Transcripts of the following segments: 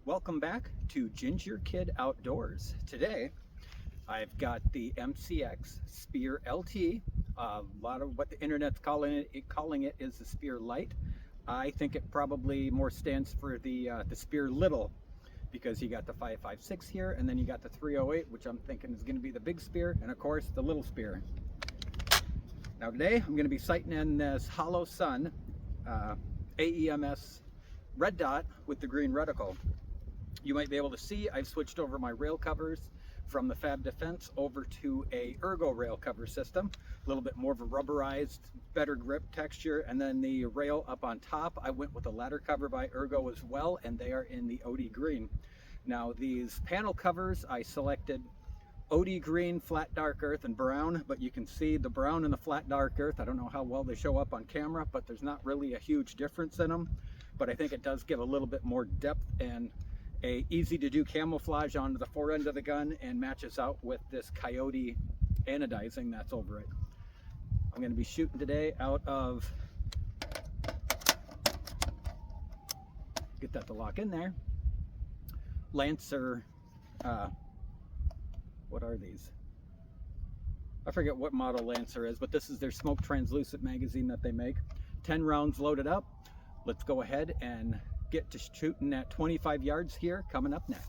Welcome back to Ginger Kid Outdoors. Today I've got the MCX Spear LT. A lot of what the internet's calling it is the Spear Light. I think it probably more stands for the Spear Little, because you got the 556 here, and then you got the 308, which I'm thinking is going to be the big spear, and of course the little spear. Now today I'm going to be sighting in this Hollow Sun AEMS red dot with the green reticle. You might be able to see I've switched over my rail covers from the Fab Defense over to a Ergo rail cover system. A little bit more of a rubberized, better grip texture, and then the rail up on top, I went with a ladder cover by Ergo as well, and they are in the OD green. Now these panel covers, I selected OD green, flat dark earth, and brown, but you can see the brown and the flat dark earth. I don't know how well they show up on camera, but there's not really a huge difference in them. But I think it does give a little bit more depth and a easy to do camouflage onto the fore end of the gun, and matches out with this coyote anodizing that's over it. I'm going to be shooting today out of, get that to lock in there, Lancer, what are these? I forget what model Lancer is, but this is their smoke translucent magazine that they make. 10 rounds loaded up. Let's go ahead and get to shooting at 25 yards here, coming up next.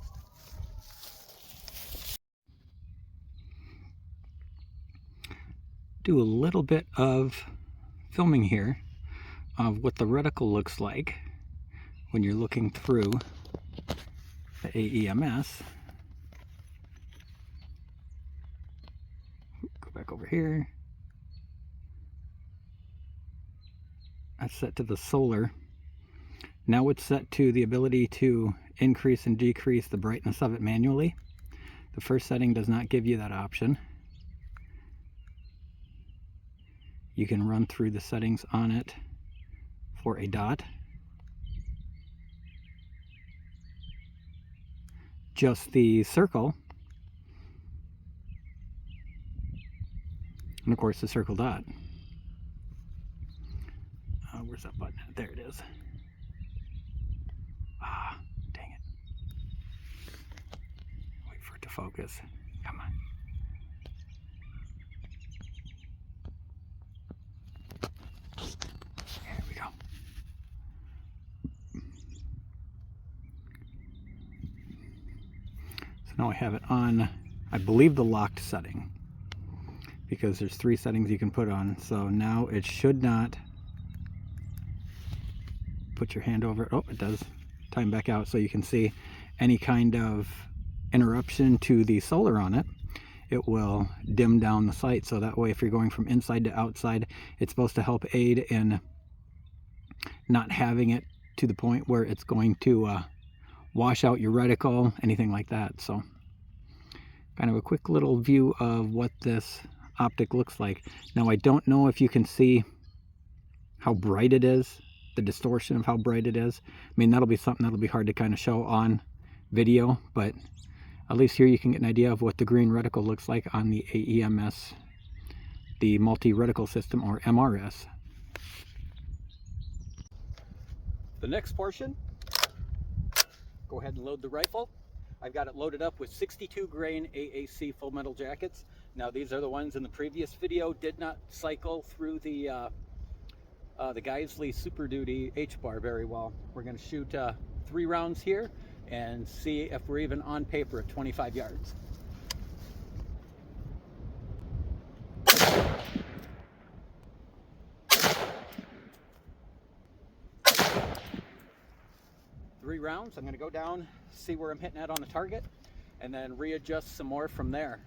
Do a little bit of filming here of what the reticle looks like when you're looking through the AEMS. Go back over here. That's set to the solar. Now it's set to the ability to increase and decrease the brightness of it manually. The first setting does not give you that option. You can run through the settings on it for a dot. Just the circle. And of course the circle dot. Where's that button? There it is. Ah, dang it. Wait for it to focus. Come on. There we go. So now I have it on, I believe, the locked setting, because there's 3 settings you can put on. So now it should not, put your hand over it. Oh, it does. Time back out so you can see any kind of interruption to the solar on it. It will dim down the sight, so that way if you're going from inside to outside, it's supposed to help aid in not having it to the point where it's going to wash out your reticle, anything like that. So kind of a quick little view of what this optic looks like. Now I don't know if you can see how bright it is, the distortion of how bright it is. I mean, that'll be something that'll be hard to kind of show on video, but at least here you can get an idea of what the green reticle looks like on the AEMS, the multi-reticle system, or MRS. The next portion, go ahead and load the rifle. I've got it loaded up with 62 grain AAC full metal jackets. Now these are the ones in the previous video, did not cycle through the Geisley Super Duty H-bar very well. We're going to shoot 3 rounds here and see if we're even on paper at 25 yards. Three rounds. I'm going to go down, see where I'm hitting at on the target, and then readjust some more from there.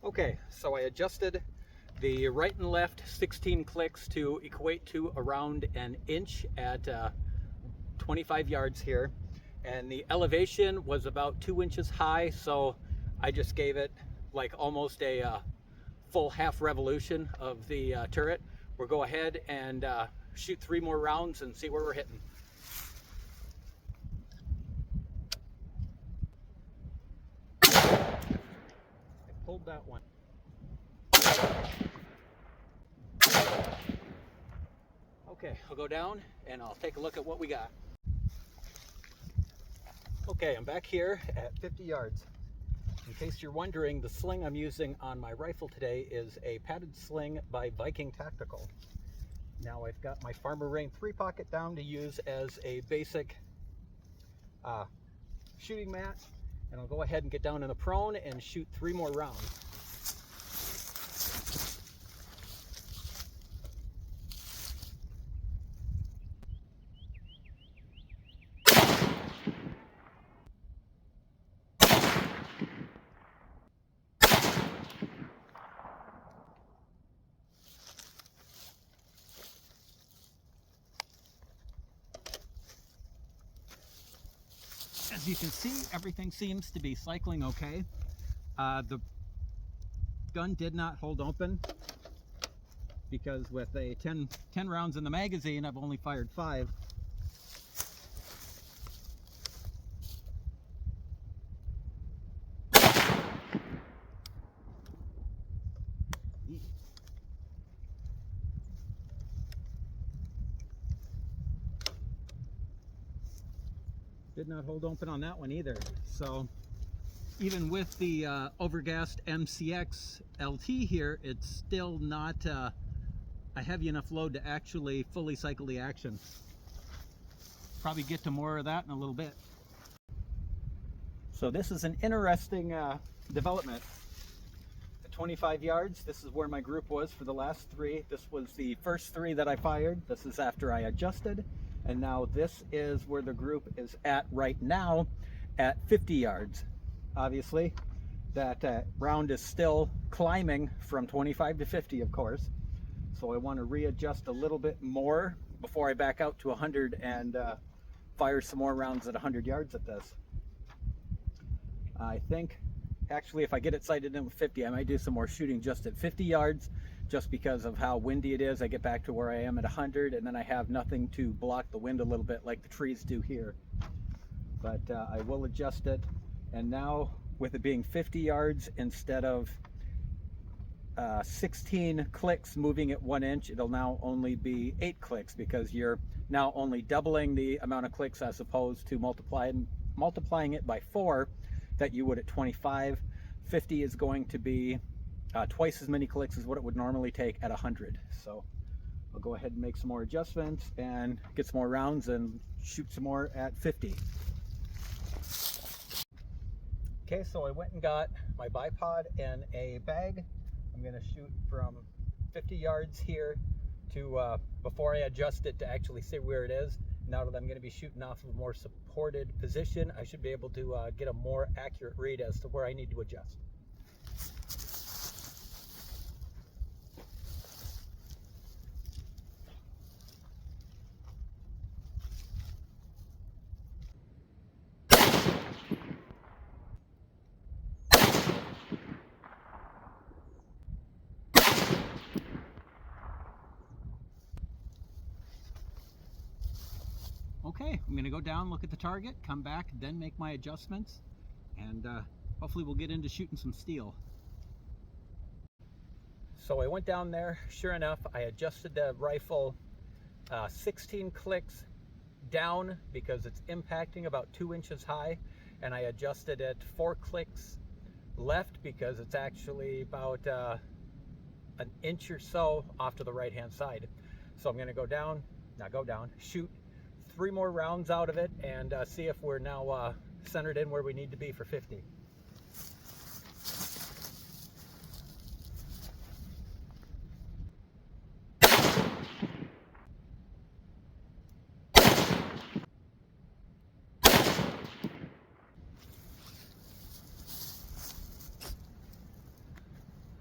Okay, so I adjusted the right and left 16 clicks to equate to around an inch at 25 yards here, and the elevation was about 2 inches high, so I just gave it like almost a full half revolution of the turret. We'll go ahead and shoot 3 more rounds and see where we're hitting. I pulled that one. Okay, I'll go down and I'll take a look at what we got. Okay, I'm back here at 50 yards. In case you're wondering, the sling I'm using on my rifle today is a padded sling by Viking Tactical. Now I've got my Farmer Ring 3-pocket down to use as a basic shooting mat, and I'll go ahead and get down in the prone and shoot 3 more rounds. As you can see, everything seems to be cycling okay. The gun did not hold open because with a 10 rounds in the magazine, I've only fired 5. Did not hold open on that one either. So even with the overgassed MCX LT here, it's still not a heavy enough load to actually fully cycle the action. Probably get to more of that in a little bit. So this is an interesting development. At 25 yards, this is where my group was for the last 3. This was the first 3 that I fired. This is after I adjusted. And now this is where the group is at right now at 50 yards. Obviously, that round is still climbing from 25 to 50, of course. So I want to readjust a little bit more before I back out to 100 and fire some more rounds at 100 yards at this. I think, actually, if I get it sighted in with 50, I might do some more shooting just at 50 yards, just because of how windy it is. I get back to where I am at 100, and then I have nothing to block the wind a little bit like the trees do here. But I will adjust it. And now, with it being 50 yards instead of 16 clicks moving at 1 inch, it'll now only be 8 clicks, because you're now only doubling the amount of clicks as opposed to multiplying it by 4 that you would at 25. 50 is going to be twice as many clicks as what it would normally take at 100. So I'll go ahead and make some more adjustments and get some more rounds and shoot some more at 50. Okay, so I went and got my bipod and a bag. I'm going to shoot from 50 yards here to before I adjust it to actually see where it is. Now that I'm going to be shooting off of a more supported position, I should be able to get a more accurate read as to where I need to adjust. Okay, I'm going to go down, look at the target, come back, then make my adjustments, and hopefully we'll get into shooting some steel. So I went down there, sure enough, I adjusted the rifle 16 clicks down because it's impacting about 2 inches high, and I adjusted it 4 clicks left because it's actually about an inch or so off to the right hand side. So I'm going to go down, shoot 3 more rounds out of it and see if we're now centered in where we need to be for 50.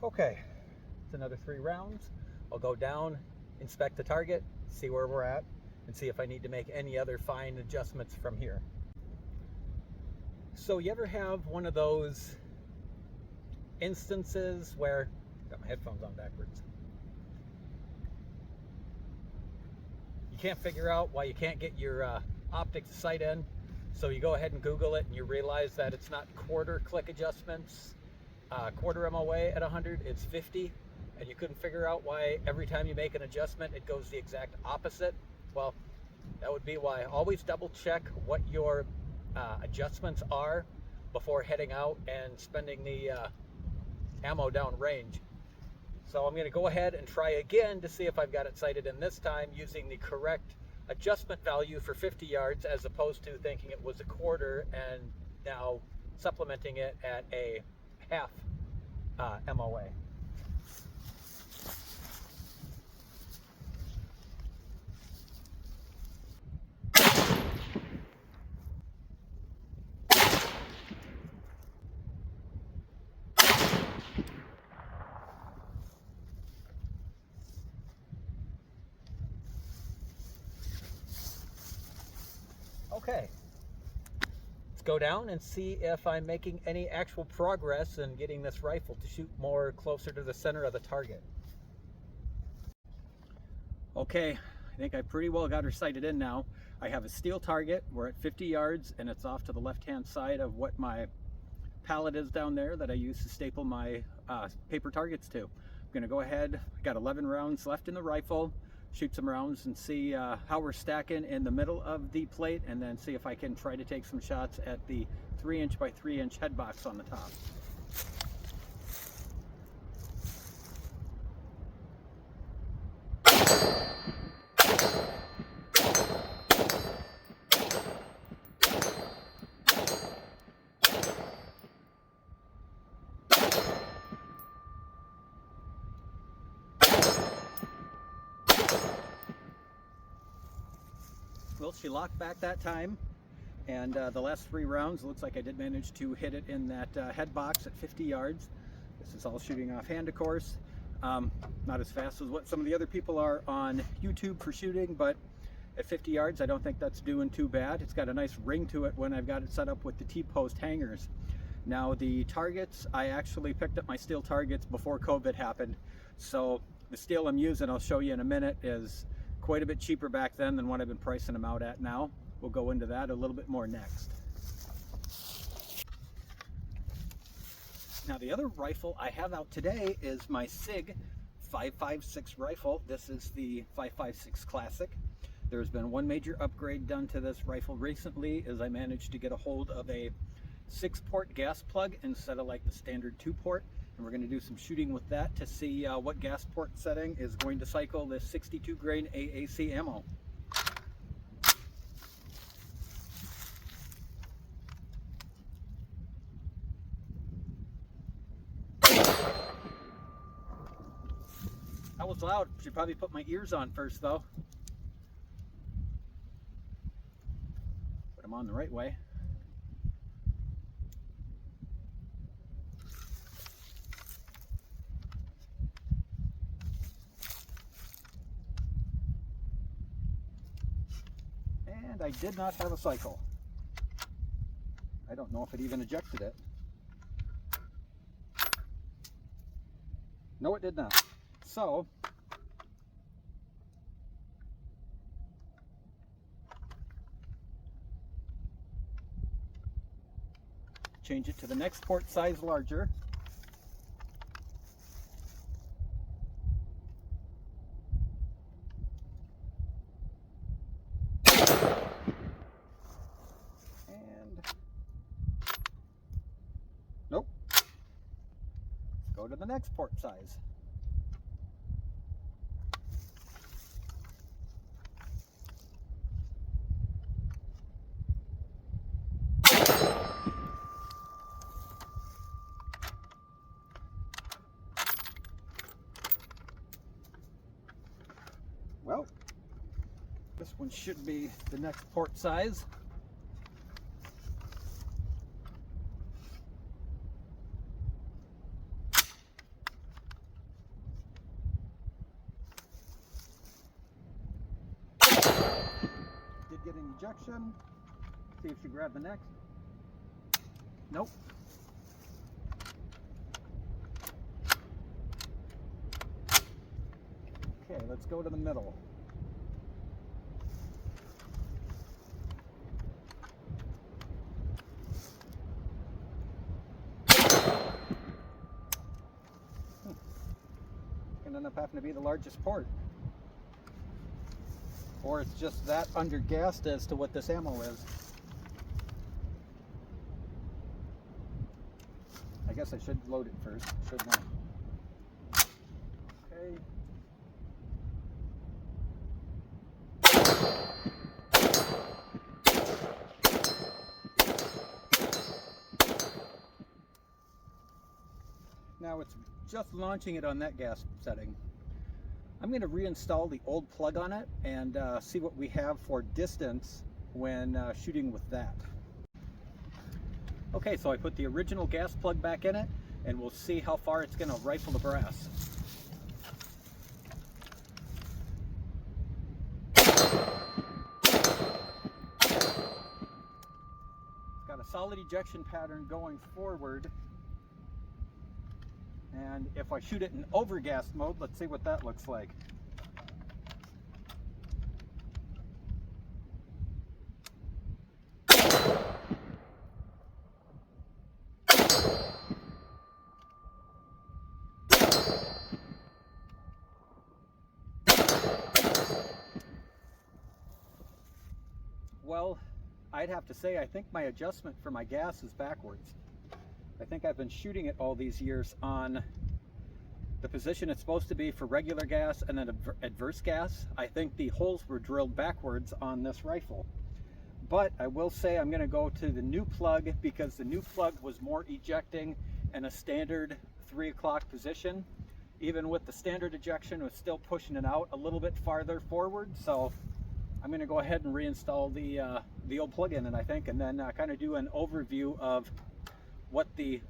Okay, it's another 3 rounds. I'll go down, inspect the target, see where we're at, and see if I need to make any other fine adjustments from here. So you ever have one of those instances where, got my headphones on backwards, you can't figure out why you can't get your optics sight in, so you go ahead and Google it and you realize that it's not quarter click adjustments, quarter MOA at 100, it's 50, and you couldn't figure out why every time you make an adjustment it goes the exact opposite. Well, that would be why. Always double check what your adjustments are before heading out and spending the ammo down range. So I'm going to go ahead and try again to see if I've got it sighted in this time using the correct adjustment value for 50 yards, as opposed to thinking it was a quarter and now supplementing it at a half MOA. Okay, let's go down and see if I'm making any actual progress in getting this rifle to shoot more closer to the center of the target. Okay, I think I pretty well got her sighted in now. I have a steel target. We're at 50 yards and it's off to the left-hand side of what my pallet is down there that I use to staple my paper targets to. I'm gonna go ahead, I got 11 rounds left in the rifle, shoot some rounds and see how we're stacking in the middle of the plate, and then see if I can try to take some shots at the 3" by 3" head box on the top. Well, she locked back that time, and the last 3 rounds looks like I did manage to hit it in that head box at 50 yards. This is all shooting offhand, of course. Not as fast as what some of the other people are on YouTube for shooting, but at 50 yards I don't think that's doing too bad. It's got a nice ring to it when I've got it set up with the T-post hangers. Now the targets, I actually picked up my steel targets before COVID happened, so the steel I'm using, I'll show you in a minute, is quite a bit cheaper back then than what I've been pricing them out at now. We'll go into that a little bit more next. Now the other rifle I have out today is my SIG556 rifle. This is the 556 Classic. There's been one major upgrade done to this rifle recently, as I managed to get a hold of a 6-port gas plug instead of like the standard 2-port. And we're going to do some shooting with that to see what gas port setting is going to cycle this 62 grain AAC ammo. That was loud. Should probably put my ears on first though. Put them on the right way. And I did not have a cycle. I don't know if it even ejected it. No, it did not. So, change it to the next port size larger. Nope. Go to the next port size. Well, this one should be the next port size. Did get an ejection. See if she grabbed the next. Nope. Okay, let's go to the middle. Gonna end up having to be the largest port. Or it's just that undergassed as to what this ammo is. guess I should load it first, shouldn't I? Okay. Now it's just launching it on that gas setting. I'm going to reinstall the old plug on it and see what we have for distance when shooting with that. Okay, so I put the original gas plug back in it, and we'll see how far it's going to rifle the brass. It's got a solid ejection pattern going forward. And if I shoot it in overgas mode, let's see what that looks like. Well, I'd have to say I think my adjustment for my gas is backwards. I think I've been shooting it all these years on the position it's supposed to be for regular gas and then adverse gas. I think the holes were drilled backwards on this rifle. But I will say I'm going to go to the new plug because the new plug was more ejecting in a standard 3 o'clock position. Even with the standard ejection, it was still pushing it out a little bit farther forward. So I'm going to go ahead and reinstall the old plug in it, I think, and then kind of do an overview of what the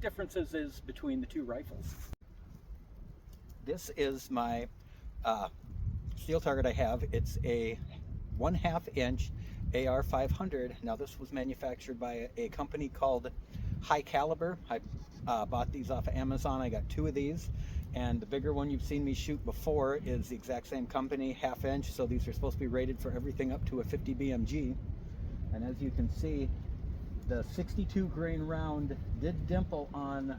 differences is between the two rifles. This is my steel target I have. It's a 1/2 inch AR 500. Now this was manufactured by a company called High Caliber. I bought these off of Amazon. I got 2 of these, and the bigger one you've seen me shoot before is the exact same company, 1/2 inch. So these are supposed to be rated for everything up to a 50 BMG. And as you can see, the 62 grain round did dimple on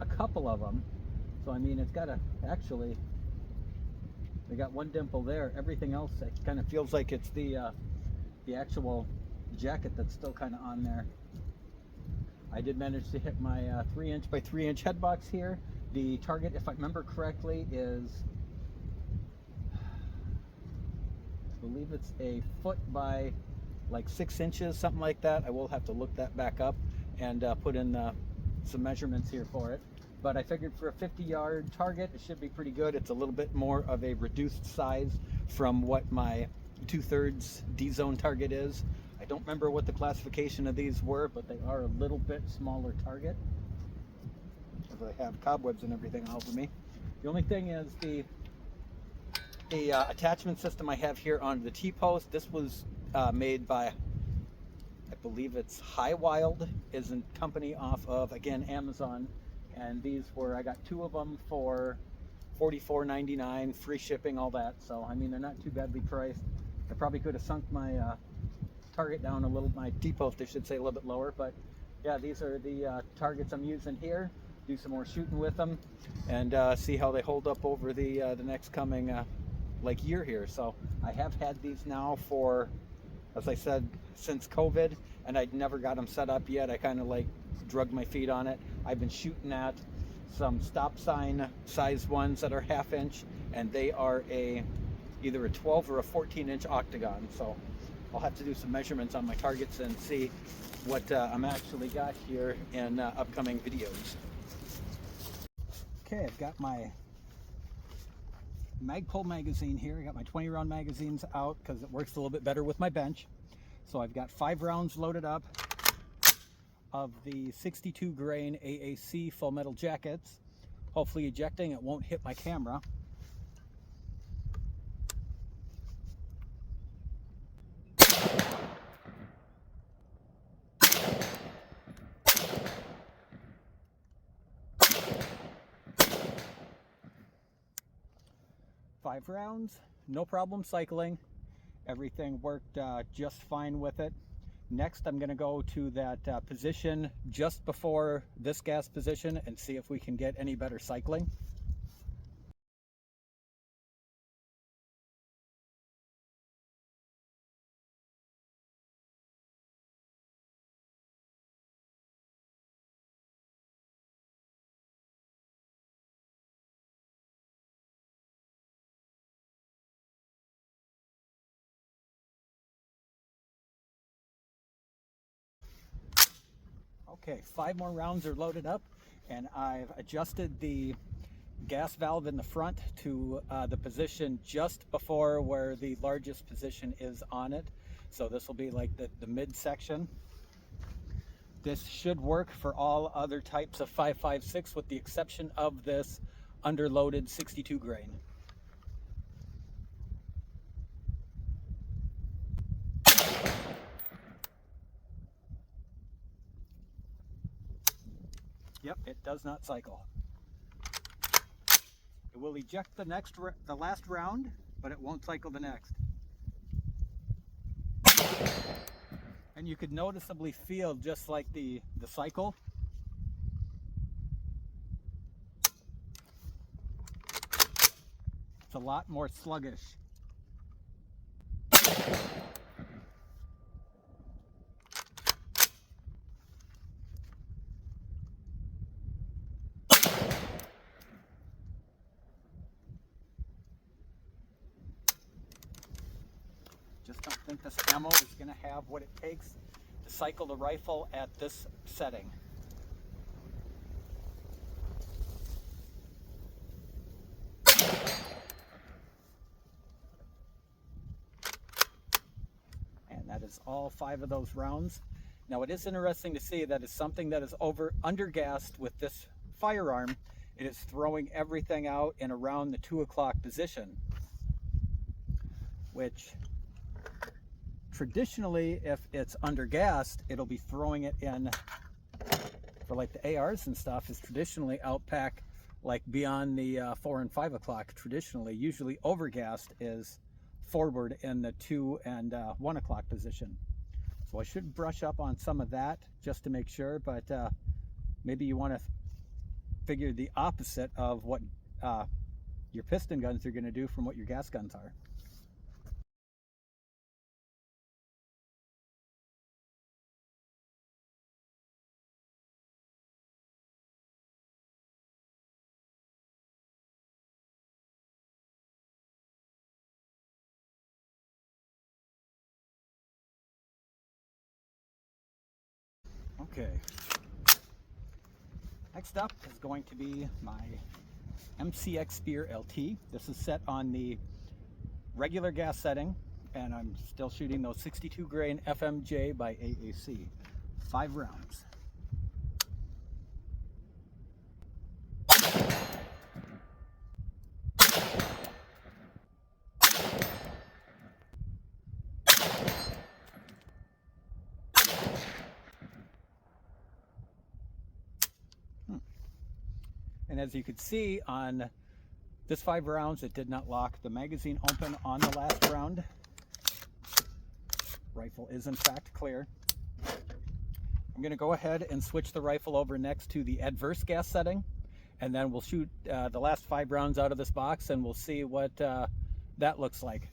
a couple of them. So I mean, it's got a, actually, they got 1 dimple there. Everything else, it kind of feels like it's the actual jacket that's still kind of on there. I did manage to hit my 3 inch by 3 inch head box here. The target, if I remember correctly, is, I believe it's a foot by like 6 inches, something like that. I will have to look that back up and put in some measurements here for it. But I figured for a 50-yard target, it should be pretty good. It's a little bit more of a reduced size from what my 2/3 D-zone target is. I don't remember what the classification of these were, but they are a little bit smaller target. Because I have cobwebs and everything all over me. The only thing is the attachment system I have here on the T-post. This was made by, I believe it's High Wild, is a company off of, again, Amazon. And these were, I got 2 of them for $44.99, free shipping, all that. So I mean, they're not too badly priced. I probably could have sunk my target down a little, my T-post I should say, a little bit lower. But yeah, these are the targets I'm using here. Do some more shooting with them and see how they hold up over the next coming like year here. So I have had these now for, as I said, since COVID, and I'd never got them set up yet. I kind of like drug my feet on it. I've been shooting at some stop sign size ones that are 1/2 inch, and they are either a 12 or a 14 inch octagon. So I'll have to do some measurements on my targets and see what I'm actually got here in upcoming videos. Okay, I've got my Magpul magazine here. I got my 20 round magazines out because it works a little bit better with my bench. So I've got 5 rounds loaded up of the 62 grain AAC full metal jackets. Hopefully ejecting, it won't hit my camera. Five rounds, no problem cycling. Everything worked just fine with it. Next, I'm going to go to that position just before this gas position and see if we can get any better cycling. Okay, 5 more rounds are loaded up, and I've adjusted the gas valve in the front to the position just before where the largest position is on it. So this will be like the mid section. This should work for all other types of 556 with the exception of this underloaded 62 grain. Yep, it does not cycle. It will eject the last round, but it won't cycle the next. And you could noticeably feel just like the cycle. It's a lot more sluggish. Just don't think this ammo is going to have what it takes to cycle the rifle at this setting. And that is all 5 of those rounds. Now it is interesting to see that it's something that is undergassed with this firearm. It is throwing everything out in around the 2 o'clock position, which traditionally, if it's undergassed, it'll be throwing it in for like the ARs and stuff is traditionally outpack like beyond the 4 and 5 o'clock. Traditionally, usually overgassed is forward in the 2 and 1 o'clock position. So I should brush up on some of that just to make sure, but maybe you want to figure the opposite of what your piston guns are going to do from what your gas guns are. Okay, next up is going to be my MCX Spear LT. This is set on the regular gas setting, and I'm still shooting those 62 grain FMJ by AAC. 5 rounds. And as you could see on this 5 rounds, it did not lock the magazine open on the last round. Rifle is in fact clear. I'm going to go ahead and switch the rifle over next to the adverse gas setting, and then we'll shoot the last 5 rounds out of this box, and we'll see what that looks like.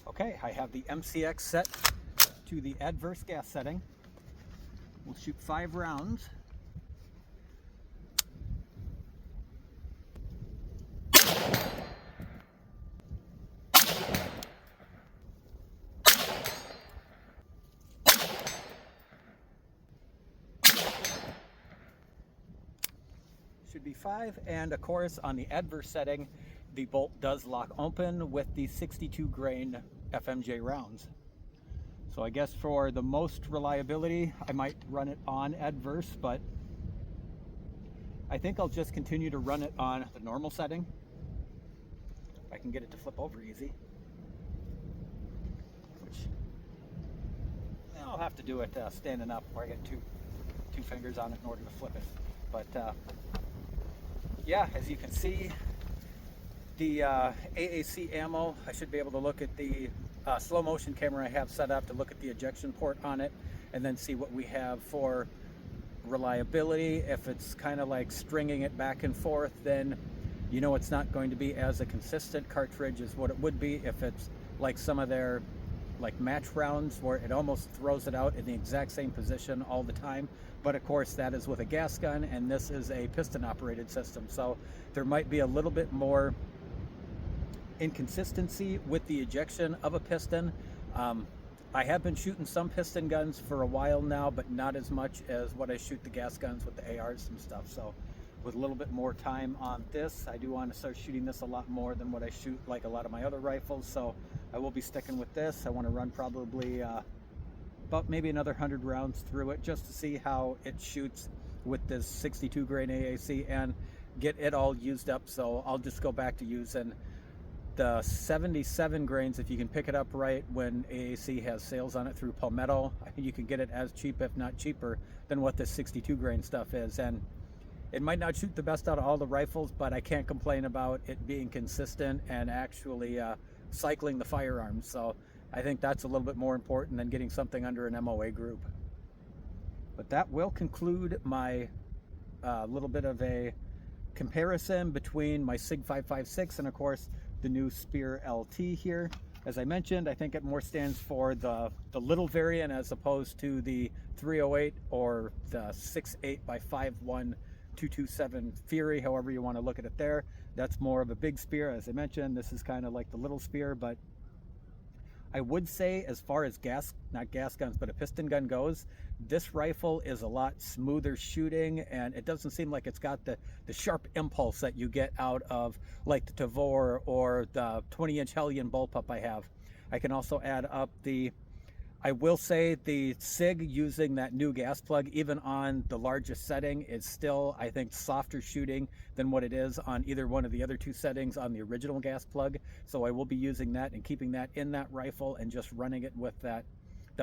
Okay, I have the MCX set to the adverse gas setting. We'll shoot 5 rounds. Should be 5, and of course on the adverse setting, the bolt does lock open with the 62 grain FMJ rounds. So I guess for the most reliability, I might run it on adverse, but I think I'll just continue to run it on the normal setting. I can get it to flip over easy, which I'll have to do it standing up where I get two fingers on it in order to flip it. But yeah, as you can see, the AAC ammo, I should be able to look at the slow motion camera I have set up to look at the ejection port on it, and then see what we have for reliability. If it's kind of like stringing it back and forth, then you know it's not going to be as a consistent cartridge as what it would be if it's like some of their like match rounds where it almost throws it out in the exact same position all the time. But of course that is with a gas gun, and this is a piston operated system, so there might be a little bit more inconsistency with the ejection of a piston. I have been shooting some piston guns for a while now, but not as much as what I shoot the gas guns with the ARs and stuff. So with a little bit more time on this, I do want to start shooting this a lot more than what I shoot like a lot of my other rifles. So I will be sticking with this. I want to run probably about maybe another 100 rounds through it just to see how it shoots with this 62 grain AAC and get it all used up. So I'll just go back to using the 77 grains if you can pick it up right when AAC has sales on it through Palmetto. I think you can get it as cheap, if not cheaper, than what this 62 grain stuff is. And it might not shoot the best out of all the rifles, but I can't complain about it being consistent and actually cycling the firearms. So I think that's a little bit more important than getting something under an MOA group. But that will conclude my little bit of a comparison between my SIG556 and of course the new Spear LT here. As I mentioned, I think it more stands for the little variant as opposed to the 308 or the 6.8 by 5.1 227 Fury, however you want to look at it there. That's more of a big spear. As I mentioned, this is kind of like the little spear, but I would say as far as not gas guns, but a piston gun goes, this rifle is a lot smoother shooting, and it doesn't seem like it's got the sharp impulse that you get out of like the Tavor or the 20-inch Hellion bullpup I have. I can also add up I will say the SIG using that new gas plug, even on the largest setting, is still, I think, softer shooting than what it is on either one of the other two settings on the original gas plug. So I will be using that and keeping that in that rifle and just running it with that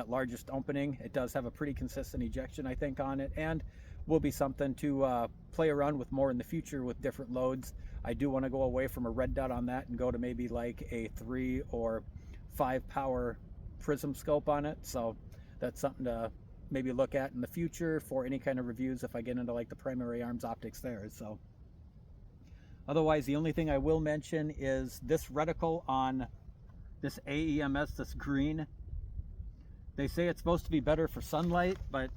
largest opening. It does have a pretty consistent ejection, I think, on it, and will be something to play around with more in the future with different loads. I do want to go away from a red dot on that and go to maybe like a 3 or 5 power prism scope on it. So that's something to maybe look at in the future for any kind of reviews if I get into like the primary arms optics there. So otherwise, the only thing I will mention is this reticle on this AEMS, this green. They say it's supposed to be better for sunlight, but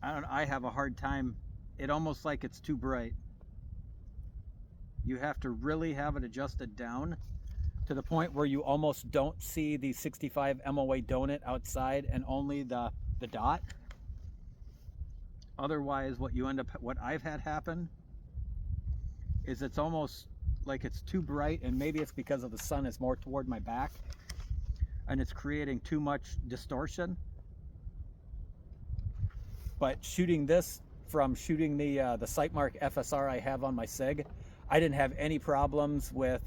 I have a hard time. It almost like it's too bright. You have to really have it adjusted down to the point where you almost don't see the 65 MOA donut outside and only the dot. Otherwise, what I've had happen is it's almost like it's too bright, and maybe it's because of the sun is more toward my back and it's creating too much distortion. But shooting this from shooting the Sightmark FSR I have on my SIG, I didn't have any problems with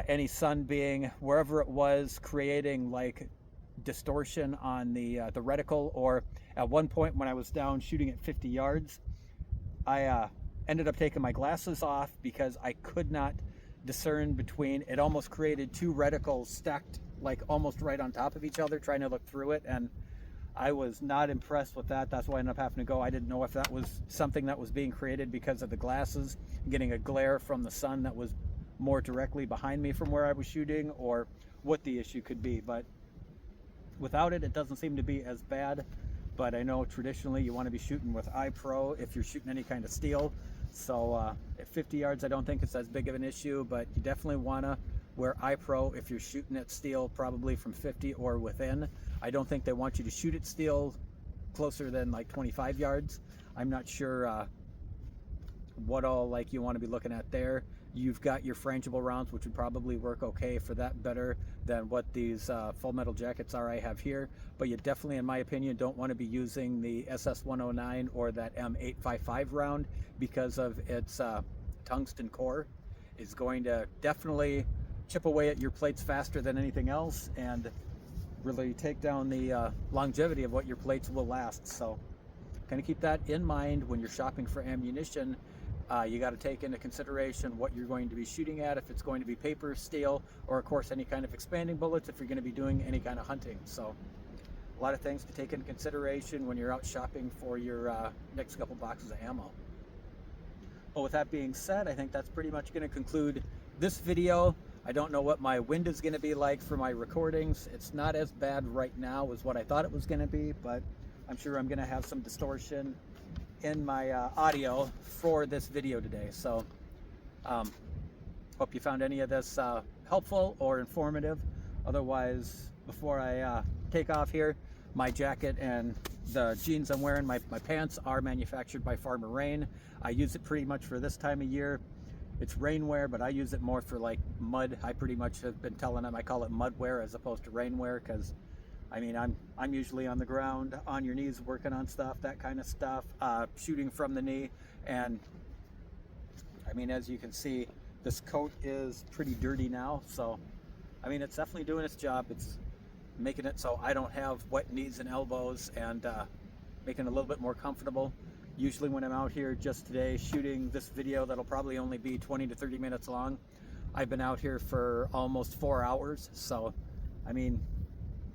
any sun being wherever it was creating like distortion on the reticle. Or at one point when I was down shooting at 50 yards, I ended up taking my glasses off because I could not discern between, it almost created two reticles stacked like almost right on top of each other trying to look through it, and I was not impressed with that. That's why I ended up having to go. I didn't know if that was something that was being created because of the glasses getting a glare from the sun that was more directly behind me from where I was shooting, or what the issue could be. But without it, it doesn't seem to be as bad. But I know traditionally you want to be shooting with iPro if you're shooting any kind of steel. So at 50 yards, I don't think it's as big of an issue, but you definitely want to wear iPro if you're shooting at steel, probably from 50 or within. I don't think they want you to shoot at steel closer than like 25 yards. I'm not sure what all like you want to be looking at there. You've got your frangible rounds, which would probably work okay for that, better than what these full metal jackets are I have here. But you definitely, in my opinion, don't want to be using the SS109 or that M855 round because of its tungsten core. It's going to definitely chip away at your plates faster than anything else and really take down the longevity of what your plates will last. So kind of keep that in mind when you're shopping for ammunition. You got to take into consideration what you're going to be shooting at, if it's going to be paper, steel, or of course any kind of expanding bullets if you're going to be doing any kind of hunting. So a lot of things to take into consideration when you're out shopping for your next couple boxes of ammo. Well, with that being said, I think that's pretty much going to conclude this video. I don't know what my wind is going to be like for my recordings. It's not as bad right now as what I thought it was going to be, but I'm sure I'm going to have some distortion in my audio for this video today. So hope you found any of this helpful or informative. Otherwise, before I take off here, my jacket and the jeans I'm wearing, my pants are manufactured by Farmer Rain. I use it pretty much for this time of year. It's rainwear, but I use it more for like mud. I pretty much have been telling them I call it mud wear as opposed to rainwear, because I mean, I'm usually on the ground, on your knees, working on stuff, that kind of stuff, shooting from the knee. And I mean, as you can see, this coat is pretty dirty now. So, I mean, it's definitely doing its job. It's making it so I don't have wet knees and elbows, and making it a little bit more comfortable. Usually when I'm out here, just today, shooting this video that'll probably only be 20 to 30 minutes long, I've been out here for almost 4 hours. So, I mean,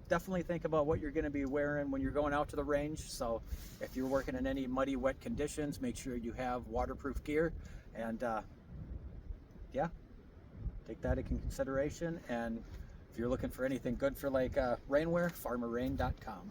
definitely think about what you're going to be wearing when you're going out to the range. So if you're working in any muddy, wet conditions, make sure you have waterproof gear, and yeah, take that into consideration. And if you're looking for anything good for like rainwear, farmerrain.com.